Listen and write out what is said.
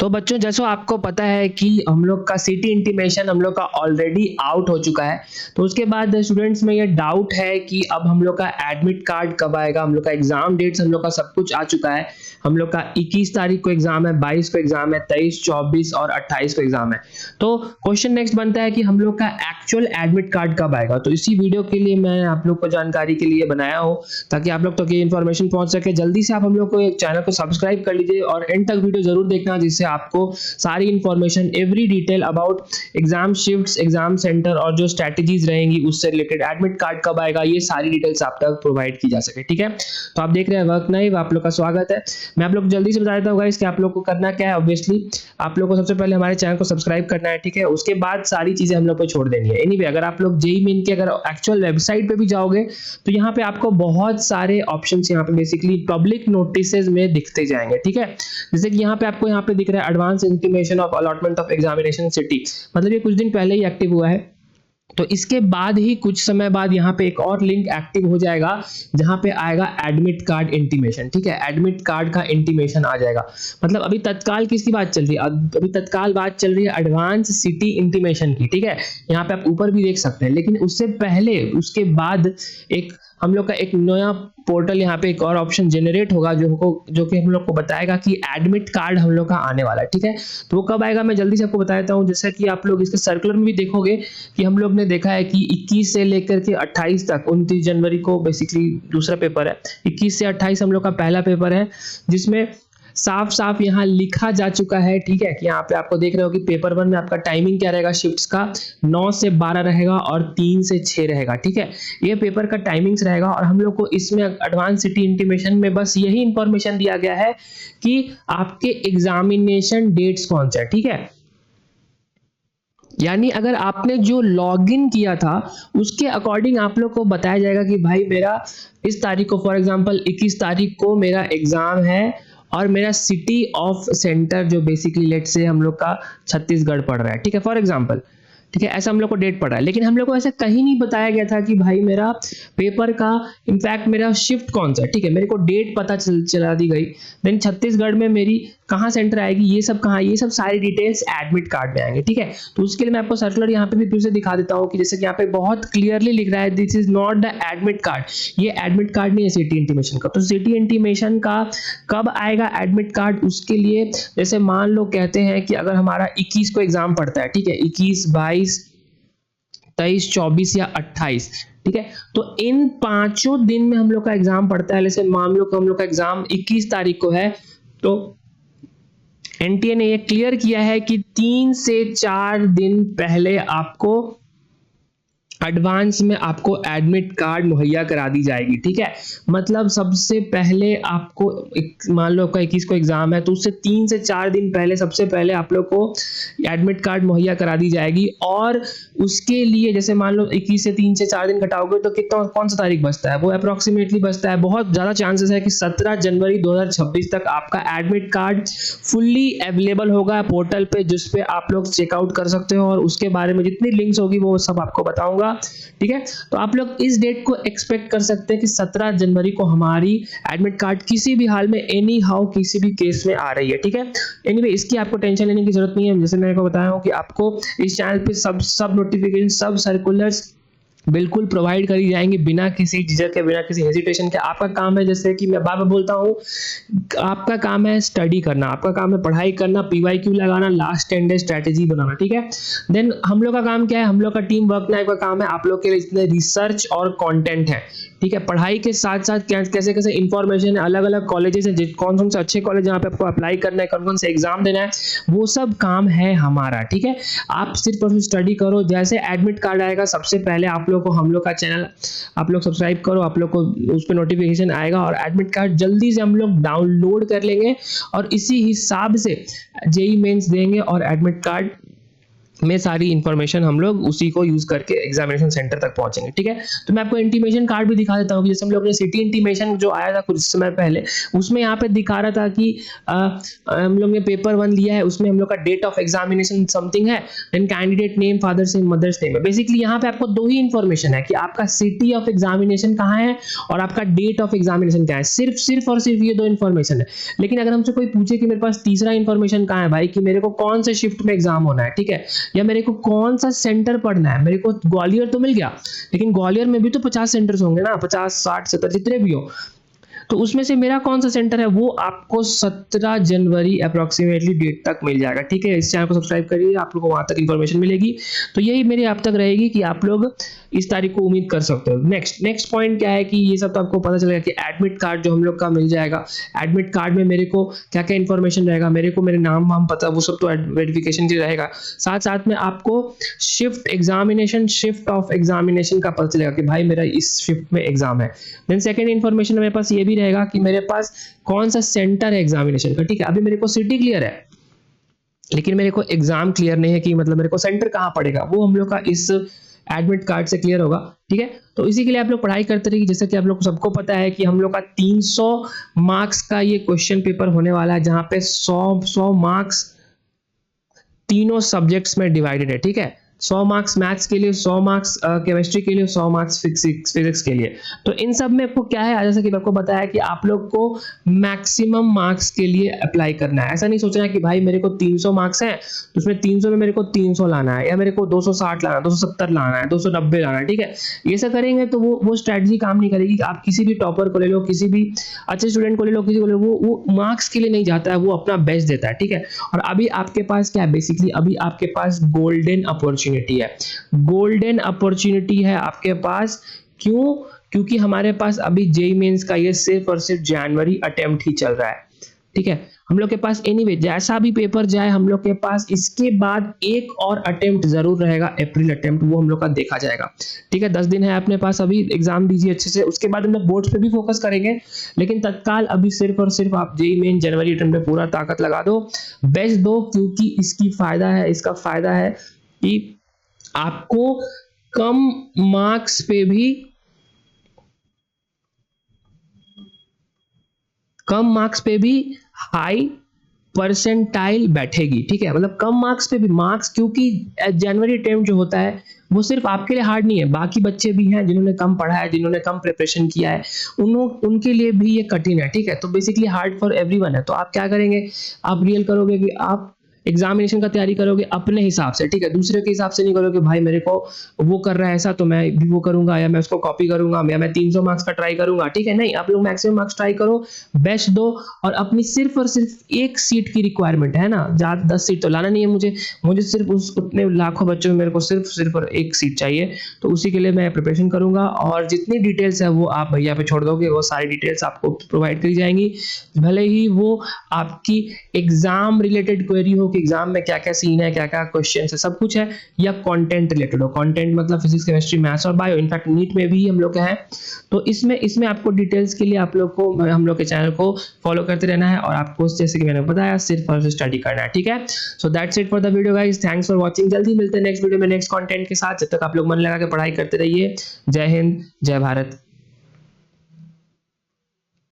तो बच्चों जैसा आपको पता है कि हम लोग का सिटी इंटीमेशन हम लोग का ऑलरेडी आउट हो चुका है। तो उसके बाद स्टूडेंट्स में ये डाउट है कि अब हम लोग का एडमिट कार्ड कब आएगा। हम लोग का एग्जाम डेट्स हम लोग का सब कुछ आ चुका है। हम लोग का 21 तारीख को एग्जाम है, 22 को एग्जाम है, 23, 24 और 28 को एग्जाम है। तो क्वेश्चन नेक्स्ट बनता है कि हम लोग का एक्चुअल एडमिट कार्ड कब आएगा। तो इसी वीडियो के लिए मैं आप लोग को जानकारी के लिए बनाया हूँ ताकि आप लोग तक ये इन्फॉर्मेशन पहुंच सके। जल्दी से आप हम लोग को चैनल को सब्सक्राइब कर लीजिए और एंड तक वीडियो जरूर देखना, जिससे आपको सारी information every detail about exam shifts, exam centre और जो स्ट्रेटजीज रहेंगी उससे रिलेटेड, एडमिट कार्ड कब आएगा, ये सारी डिटेल्स आप तक प्रोवाइड की जा सके। ठीक है, तो आप देख रहे हैं वर्क नाइव, आप लोग का स्वागत है। मैं आप लोग जल्दी से बता देता हूँ गाइस कि आप लोग को करना क्या है। ऑब्वियसली आप लोग को सबसे पहले हमारे चैनल को सब्सक्राइब करना है, ठीक है। उसके बाद सारी चीजें हम लोग को छोड़ देनी है। एनीवे अगर आप लोग जेईई मेन के अगर एक्चुअल वेबसाइट पे भी जाओगे तो यहाँ पे आपको बहुत सारे ऑप्शंस यहाँ पे बेसिकली पब्लिक नोटिसेज में दिखते जाएंगे, ठीक है। जैसे कि यहाँ पे आपको यहाँ पे दिख रहा है advance intimation of allotment of examination city, मतलब ये कुछ दिन पहले ही एक्टिव हुआ है। तो इसके बाद ही कुछ समय बाद यहाँ पे एक और लिंक एक्टिव हो जाएगा जहां पे आएगा एडमिट कार्ड इंटीमेशन, ठीक है। एडमिट कार्ड का इंटीमेशन आ जाएगा। मतलब अभी तत्काल किसकी बात चल रही है? अभी तत्काल बात चल रही है एडवांस सिटी इंटीमेशन की, ठीक है। यहाँ पे आप ऊपर भी देख सकते हैं, लेकिन उससे पहले उसके बाद एक हम लोग का एक नया पोर्टल यहाँ पे एक और ऑप्शन जनरेट होगा जो कि हम लोग को बताएगा कि एडमिट कार्ड हम लोग का आने वाला है, ठीक है। तो वो कब आएगा मैं जल्दी से आपको बता देता हूँ। जैसा कि आप लोग इसके सर्कुलर में भी देखोगे कि हम लोग ने देखा है कि 21 से लेकर के 28 तक, 29 जनवरी को बेसिकली दूसरा पेपर है, 21 से 28 हम लोग का पहला पेपर है, जिसमें साफ साफ यहाँ लिखा जा चुका है, ठीक है। कि यहाँ पे आपको देख रहे हो कि पेपर 1 में आपका टाइमिंग क्या रहेगा, शिफ्ट्स का 9 से 12 रहेगा और 3 से 6 रहेगा, ठीक है। ये पेपर का टाइमिंग्स रहेगा और हम लोग को इसमें एडवांस सिटी इंटीमेशन में बस यही इंफॉर्मेशन दिया गया है कि आपके एग्जामिनेशन डेट्स कौन से है, ठीक है। यानी अगर आपने जो लॉगिन किया था उसके अकॉर्डिंग आप लोग को बताया जाएगा कि भाई मेरा इस तारीख को, फॉर एग्जांपल 21 तारीख को मेरा एग्जाम है और मेरा सिटी ऑफ सेंटर जो बेसिकली लेट से हम लोग का छत्तीसगढ़ पड़ रहा है, ठीक है, फॉर एग्जांपल, ठीक है। ऐसा हम लोग को डेट पड़ रहा है, लेकिन हम लोग को ऐसा कहीं नहीं बताया गया था कि भाई मेरा पेपर का इनफैक्ट मेरा शिफ्ट कौन सा है, ठीक है। मेरे को डेट पता चला दी गई, देन छत्तीसगढ़ में मेरी कहाँ सेंटर आएगी, ये सब कहाँ, ये सब सारी डिटेल्स एडमिट कार्ड में आएंगे, ठीक है। तो उसके लिए मैं आपको सर्कुलर यहाँ पे भी फिर से दिखा देता हूँ कि जैसे कि यहाँ पे बहुत क्लियरली लिख रहा है this is not the admit card. ये एडमिट कार्ड नहीं है सिटी इंटीमेशन का। तो सिटी इंटीमेशन का कब आएगा एडमिट कार्ड, उसके लिए जैसे मान लो कहते हैं कि अगर हमारा 21 को एग्जाम पड़ता है, ठीक है, 21, 22, 23, 24 या 28, ठीक है। तो इन पांचों दिन में हम लोग का एग्जाम पड़ता है। जैसे मान लो हम लोग का एग्जाम 21 तारीख को है, तो एनटीए ने ये क्लियर किया है कि 3 से 4 दिन पहले आपको एडवांस में आपको एडमिट कार्ड मुहैया करा दी जाएगी, ठीक है। मतलब सबसे पहले आपको मान लो आपका 21 को एग्जाम है तो उससे 3 से 4 दिन पहले सबसे पहले आप लोग को एडमिट कार्ड मुहैया करा दी जाएगी। और उसके लिए जैसे मान लो 21 से 3 से 4 दिन घटाओगे तो कितना, कौन सा तारीख बचता है, वो अप्रोक्सीमेटली बचता है, बहुत ज्यादा चांसेस है कि 17 जनवरी 2026 तक आपका एडमिट कार्ड फुल्ली अवेलेबल होगा पोर्टल पे, जिसपे आप लोग चेकआउट कर सकते हो और उसके बारे में जितनी लिंक्स होगी वो सब आपको बताऊंगा, ठीक है। तो आप लोग इस डेट को एक्सपेक्ट कर सकते हैं कि 17 जनवरी को हमारी एडमिट कार्ड किसी भी हाल में एनी हाउ किसी भी केस में आ रही है, ठीक है। एनीवे इसकी आपको टेंशन लेने की जरूरत नहीं है। जैसे मैंने आपको बताया हूं कि आपको इस चैनल पे सब नोटिफिकेशन, सब सर्कुलर्स बिल्कुल प्रोवाइड करी जाएंगे बिना किसी झिझक के, बिना किसी हेजिटेशन के। आपका काम है, जैसे कि मैं बार बार बोलता हूँ, आपका काम है स्टडी करना, आपका काम है पढ़ाई करना, पीवाईक्यू लगाना, लास्ट 10 डे स्ट्रेटेजी बनाना, ठीक है। देन हम लोग का काम क्या है, हम लोग का टीम वर्क नाइव का काम है आप लोग के लिए जितने रिसर्च और कंटेंट है, ठीक है। पढ़ाई के साथ साथ कैसे कैसे इंफॉर्मेशन है, अलग अलग कॉलेजेस हैं, कौन से अच्छे कॉलेज जहाँ पे आपको अप्लाई करना है, कौन कौन से एग्जाम देना है, वो सब काम है हमारा, ठीक है। आप सिर्फ और सिर्फ स्टडी करो। जैसे एडमिट कार्ड आएगा सबसे पहले आप लोग को, हम लोग का चैनल आप लोग सब्सक्राइब करो, आप लोग को उस पर नोटिफिकेशन आएगा और एडमिट कार्ड जल्दी से हम लोग डाउनलोड कर लेंगे और इसी हिसाब से जेईई मेंस देंगे और एडमिट कार्ड में सारी इन्फॉर्मेशन हम लोग उसी को यूज करके एग्जामिनेशन सेंटर तक पहुंचेंगे। ठीक है, तो मैं आपको इंटीमेशन कार्ड भी दिखा देता हूँ। जैसे हम लोग ने सिटी इंटीमेशन जो आया था कुछ समय पहले, उसमें यहाँ पे दिखा रहा था कि हम लोग ने पेपर 1 लिया है, उसमें हम लोग का डेट ऑफ एग्जामिनेशन समथिंग है, then candidate name, father's name, mother's name है। बेसिकली यहाँ पे आपको 2 ही इन्फॉर्मेशन है कि आपका सिटी ऑफ एग्जामिनेशन कहाँ है और आपका डेट ऑफ एग्जामिनेशन क्या है। सिर्फ और सिर्फ ये 2 इन्फॉर्मेशन है। लेकिन अगर हमसे कोई पूछे कि मेरे पास तीसरा इन्फॉर्मेशन कहाँ है भाई, कि मेरे को कौन से शिफ्ट में एग्जाम होना है, ठीक है, या मेरे को कौन सा सेंटर पढ़ना है। मेरे को ग्वालियर तो मिल गया, लेकिन ग्वालियर में भी तो 50 सेंटर्स होंगे ना, 50, 60, 70 जितने भी हो, तो उसमें से मेरा कौन सा सेंटर है वो आपको 17 जनवरी अप्रोक्सीमेटली डेट तक मिल जाएगा। ठीक है, इस चैनल को सब्सक्राइब करिए, आप लोगों को वहां तक इंफॉर्मेशन मिलेगी। तो यही मेरी आप तक रहेगी कि आप लोग इस तारीख को उम्मीद कर सकते हो। नेक्स्ट पॉइंट क्या है कि ये सब तो आपको पता चलेगा कि एडमिट कार्ड जो हम लोग का मिल जाएगा, एडमिट कार्ड में मेरे को क्या क्या इन्फॉर्मेशन रहेगा, मेरे को मेरे नाम वाम पता, वो सब तो वेरिफिकेशन के रहेगा। साथ साथ में आपको शिफ्ट ऑफ एग्जामिनेशन का पता चलेगा कि भाई मेरा इस शिफ्ट में एग्जाम है। देन सेकेंड इन्फॉर्मेशन मेरे पास ये भी रहेगा कि मेरे पास कौन सा सेंटर है एग्जामिनेशन का। ठीक है, अभी मेरे को सिटी क्लियर है, लेकिन मेरे को एग्जाम क्लियर नहीं है कि मतलब मेरे को सेंटर कहाँ पड़ेगा, वो हम लोग का इस एडमिट कार्ड से क्लियर होगा। ठीक है, तो इसी के लिए आप लोग पढ़ाई करते रहिए। जैसे कि आप लोग सबको पता है कि हम लोग का 300 मार्क्स का ये क्वेश्चन पेपर होने वाला है, जहां पे 100 मार्क्स तीनों सब्जेक्ट्स में डिवाइडेड है। ठीक है, 100 मार्क्स मैथ्स के लिए, 100 मार्क्स केमिस्ट्री के लिए, 100 मार्क्स फिजिक्स के लिए। तो इन सब में आपको क्या है, जैसे कि आपको बताया कि आप लोग को मैक्सिमम मार्क्स के लिए अप्लाई करना है। ऐसा नहीं सोचना है कि भाई मेरे को 300 मार्क्स है तो उसमें 300 में मेरे को 300 लाना है, या मेरे को 260 लाना है, 270 लाना है, 290 लाना है। ठीक है, ये सब करेंगे तो वो स्ट्रेटजी काम नहीं करेगी। आप किसी भी टॉपर को ले लो, किसी भी अच्छे स्टूडेंट को ले लो, किसी को ले लो, वो मार्क्स के लिए नहीं जाता है, वो अपना बेस्ट देता है। ठीक है, और अभी आपके पास क्या है, बेसिकली अभी आपके पास गोल्डन अपॉर्चुनिटी है, गोल्डन अपॉर्चुनिटी है आपके पास। क्यों? क्योंकि हमारे पास अभी जेईई मेंस का ये सिर्फ और सिर्फ जनवरी अटेम्प्ट ही चल रहा है। ठीक है, हम लोग के पास एनीवे जैसा भी पेपर जाए, हम लोग के पास इसके बाद एक और अटेम्प्ट जरूर रहेगा, अप्रैल अटेम्प्ट, वो हम लोग का देखा जाएगा। ठीक है, 10 दिन है अपने पास, अभी एग्जाम दीजिए अच्छे से, उसके बाद हम लोग बोर्ड्स पे भी फोकस करेंगे। लेकिन तत्काल अभी सिर्फ और सिर्फ आप जेईई मेन जनवरी अटेम्प्ट पे पूरा ताकत लगा दो, बेस्ट दो, क्योंकि इसका फायदा है कि आपको कम मार्क्स पे भी हाई परसेंटाइल बैठेगी। ठीक है, मतलब कम मार्क्स पे भी मार्क्स, क्योंकि जनवरी अटेम्प्ट जो होता है वो सिर्फ आपके लिए हार्ड नहीं है, बाकी बच्चे भी हैं जिन्होंने कम पढ़ा है, जिन्होंने कम प्रिपरेशन किया है, उनके लिए भी ये कठिन है। ठीक है, तो बेसिकली हार्ड फॉर एवरीवन है। तो आप क्या करेंगे, आप रियल करोगे कि आप एग्जामिनेशन का तैयारी करोगे अपने हिसाब से। ठीक है, दूसरे के हिसाब से नहीं करोगे भाई मेरे को वो कर रहा है ऐसा तो मैं भी वो करूंगा, या मैं उसको कॉपी करूंगा, या मैं 300 मार्क्स का ट्राई करूंगा। ठीक है, नहीं, आप लोग मैक्सिमम मार्क्स ट्राई करो, बेस्ट दो, और अपनी सिर्फ और सिर्फ एक सीट की रिक्वायरमेंट है ना, ज्यादा 10 सीट तो लाना नहीं है मुझे सिर्फ उतने लाखों बच्चों में मेरे को सिर्फ और एक सीट चाहिए। तो उसी के लिए मैं प्रिपरेशन करूंगा, और जितनी डिटेल्स है वो आप भैया पे छोड़ दोगे, वो सारी डिटेल्स आपको प्रोवाइड करी जाएंगी, भले ही वो आपकी एग्जाम रिलेटेड क्वेरी हो कि एग्जाम में क्या क्या सीन है, क्या क्या क्वेश्चन है, सब कुछ है, या कंटेंट रिलेटेड हो, कंटेंट मतलब फिजिक्स, केमिस्ट्री, मैथ्स और बायो, इनफैक्ट नीट में भी हम लोग हैं। तो इसमें आपको डिटेल्स के लिए आप लोग को हम लोग के चैनल को फॉलो करते रहना है, और आपको जैसे कि मैंने बताया सिर्फ और सिर्फ स्टडी करना है। ठीक है, so that's it for the video guys, thanks for watching. जल्दी मिलते हैं नेक्स्ट वीडियो में नेक्स्ट कंटेंट के साथ। जब तक आप लोग मन लगा के पढ़ाई करते रहिए। जय हिंद, जय भारत।